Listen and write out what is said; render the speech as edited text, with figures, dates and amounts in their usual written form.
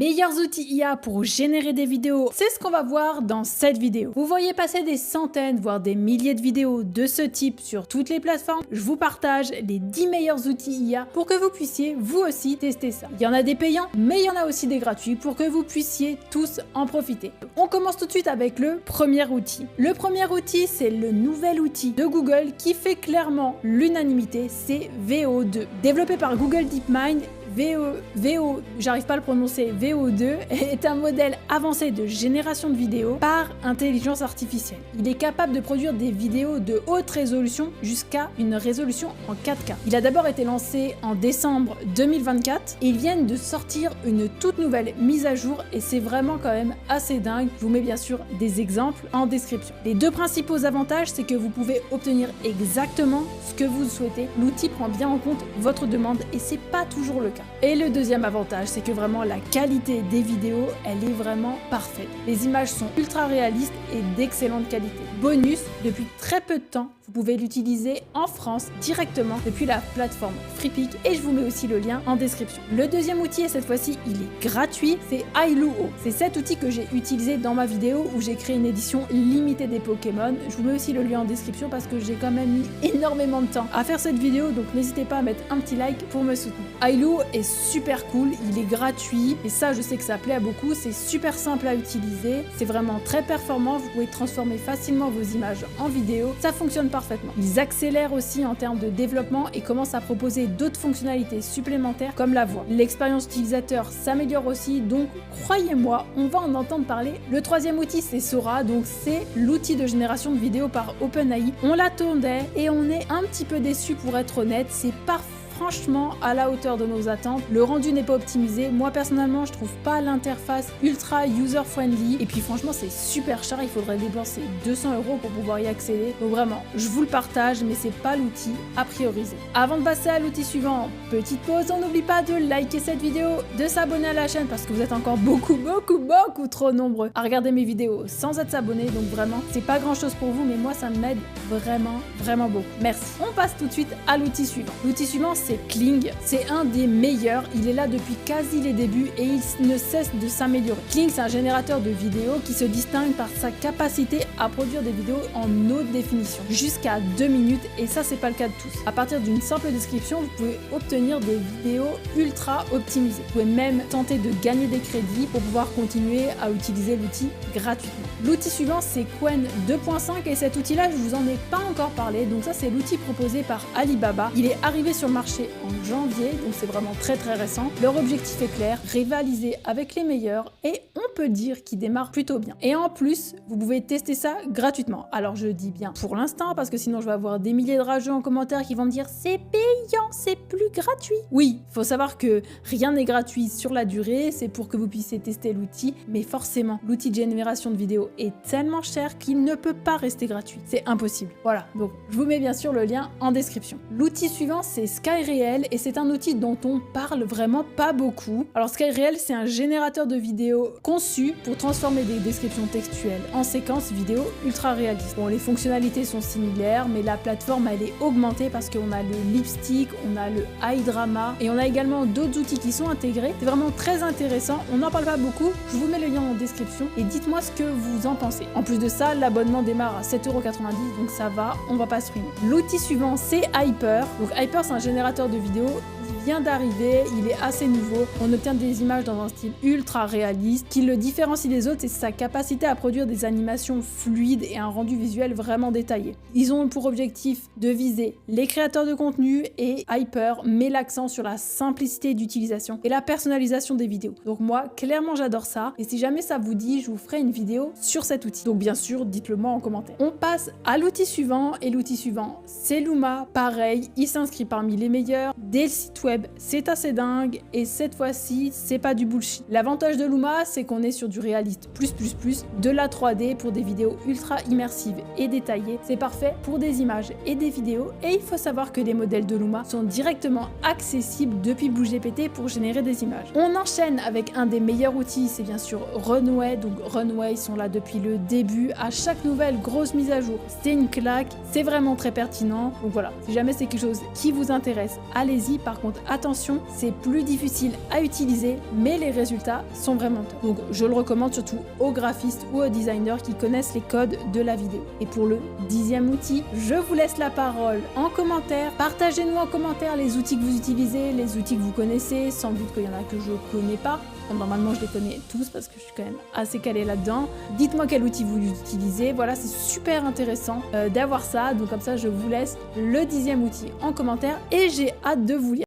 meilleurs outils IA pour générer des vidéos, c'est ce qu'on va voir dans cette vidéo. Vous voyez passer des centaines, voire des milliers de vidéos de ce type sur toutes les plateformes. Je vous partage les 10 meilleurs outils IA pour que vous puissiez vous aussi tester ça. Il y en a des payants, mais il y en a aussi des gratuits pour que vous puissiez tous en profiter. On commence tout de suite avec le premier outil. Le premier outil, c'est le nouvel outil de Google qui fait clairement l'unanimité, c'est VO2. Développé par Google DeepMind, j'arrive pas à le prononcer, VO2 est un modèle avancé de génération de vidéos par intelligence artificielle. Il est capable de produire des vidéos de haute résolution jusqu'à une résolution en 4K. Il a d'abord été lancé en décembre 2024 et ils viennent de sortir une toute nouvelle mise à jour et c'est vraiment quand même assez dingue. Je vous mets bien sûr des exemples en description. Les deux principaux avantages, c'est que vous pouvez obtenir exactement ce que vous souhaitez. L'outil prend bien en compte votre demande et c'est pas toujours le cas. Et le deuxième avantage, c'est que vraiment la qualité des vidéos, elle est vraiment parfaite. Les images sont ultra réalistes et d'excellente qualité. Bonus, depuis très peu de temps, vous pouvez l'utiliser en France directement depuis la plateforme Freepik et je vous mets aussi le lien en description. Le deuxième outil, et cette fois-ci, il est gratuit, c'est Ailuo. C'est cet outil que j'ai utilisé dans ma vidéo où j'ai créé une édition limitée des Pokémon. Je vous mets aussi le lien en description parce que j'ai quand même mis énormément de temps à faire cette vidéo, donc n'hésitez pas à mettre un petit like pour me soutenir. Ailuo est super cool, il est gratuit et ça je sais que ça plaît à beaucoup, c'est super simple à utiliser, c'est vraiment très performant, vous pouvez transformer facilement vos images en vidéo, ça fonctionne parfaitement. Ils accélèrent aussi en termes de développement et commencent à proposer d'autres fonctionnalités supplémentaires comme la voix. L'expérience utilisateur s'améliore aussi, donc croyez-moi, on va en entendre parler. Le troisième outil c'est Sora, donc c'est l'outil de génération de vidéos par OpenAI. On l'attendait et on est un petit peu déçu pour être honnête, c'est parfait. Franchement à la hauteur de nos attentes. Le rendu n'est pas optimisé. Moi personnellement je trouve pas l'interface ultra user friendly et puis franchement c'est super cher, il faudrait dépenser 200 € pour pouvoir y accéder. Donc vraiment je vous le partage mais c'est pas l'outil à prioriser. Avant de passer à l'outil suivant, petite pause, on n'oublie pas de liker cette vidéo, de s'abonner à la chaîne parce que vous êtes encore beaucoup trop nombreux à regarder mes vidéos sans être abonnés, donc vraiment c'est pas grand chose pour vous mais moi ça m'aide vraiment beaucoup. Merci. On passe tout de suite à l'outil suivant. L'outil suivant c'est Kling, c'est un des meilleurs, il est là depuis quasi les débuts et il ne cesse de s'améliorer. Kling c'est un générateur de vidéos qui se distingue par sa capacité à produire des vidéos en haute définition, jusqu'à 2 minutes et ça c'est pas le cas de tous. À partir d'une simple description, vous pouvez obtenir des vidéos ultra optimisées. Vous pouvez même tenter de gagner des crédits pour pouvoir continuer à utiliser l'outil gratuitement. L'outil suivant c'est Qwen 2.5 et cet outil là je vous en ai pas encore parlé, donc ça c'est l'outil proposé par Alibaba. Il est arrivé sur le marché en janvier, donc c'est vraiment très récent. Leur objectif est clair, rivaliser avec les meilleurs et on peut dire qu'ils démarrent plutôt bien. Et en plus, vous pouvez tester ça gratuitement. Alors je dis bien pour l'instant parce que sinon je vais avoir des milliers de rageux en commentaire qui vont me dire c'est payant, c'est plus gratuit. Oui, faut savoir que rien n'est gratuit sur la durée, c'est pour que vous puissiez tester l'outil, mais forcément l'outil de génération de vidéos est tellement cher qu'il ne peut pas rester gratuit. C'est impossible. Voilà, donc je vous mets bien sûr le lien en description. L'outil suivant c'est Skyreal et c'est un outil dont on parle vraiment pas beaucoup. Alors Skyreal c'est un générateur de vidéos conçu pour transformer des descriptions textuelles en séquences vidéo ultra réalistes. Bon, les fonctionnalités sont similaires mais la plateforme elle est augmentée parce qu'on a le lipstick, on a le high drama et on a également d'autres outils qui sont intégrés. C'est vraiment très intéressant, on n'en parle pas beaucoup, je vous mets le lien en description et dites-moi ce que vous en pensez. En plus de ça, l'abonnement démarre à 7,90 € donc ça va, on va pas se ruiner. L'outil suivant c'est Hyper. Donc Hyper c'est un générateur de vidéos, il vient d'arriver, il est assez nouveau, on obtient des images dans un style ultra réaliste. Ce qui le différencie des autres, c'est sa capacité à produire des animations fluides et un rendu visuel vraiment détaillé. Ils ont pour objectif de viser les créateurs de contenu et Hyper met l'accent sur la simplicité d'utilisation et la personnalisation des vidéos. Donc moi, clairement j'adore ça et si jamais ça vous dit, je vous ferai une vidéo sur cet outil. Donc bien sûr, dites-le moi en commentaire. On passe à l'outil suivant et l'outil suivant, c'est Luma. Pareil, il s'inscrit parmi les meilleurs. Dès le site web, c'est assez dingue et cette fois-ci, c'est pas du bullshit. L'avantage de Luma, c'est qu'on est sur du réaliste plus, de la 3D pour des vidéos ultra immersives et détaillées. C'est parfait pour des images et des vidéos et il faut savoir que les modèles de Luma sont directement accessibles depuis BlueGPT pour générer des images. On enchaîne avec un des meilleurs outils, c'est bien sûr Runway. Donc Runway, ils sont là depuis le début. À chaque nouvelle grosse mise à jour, c'est une claque, c'est vraiment très pertinent. Donc voilà, si jamais c'est quelque chose qui vous intéresse, allez-y. Par contre, attention, c'est plus difficile à utiliser, mais les résultats sont vraiment top. Donc je le recommande surtout aux graphistes ou aux designers qui connaissent les codes de la vidéo. Et pour le 10e outil, je vous laisse la parole en commentaire. Partagez-nous en commentaire les outils que vous utilisez, les outils que vous connaissez, sans doute qu'il y en a que je connais pas. Normalement, je les connais tous parce que je suis quand même assez calée là-dedans. Dites-moi quel outil vous utilisez. Voilà, c'est super intéressant d'avoir ça. Donc comme ça, je vous laisse le 10e outil en commentaire et j'ai hâte de vous lire.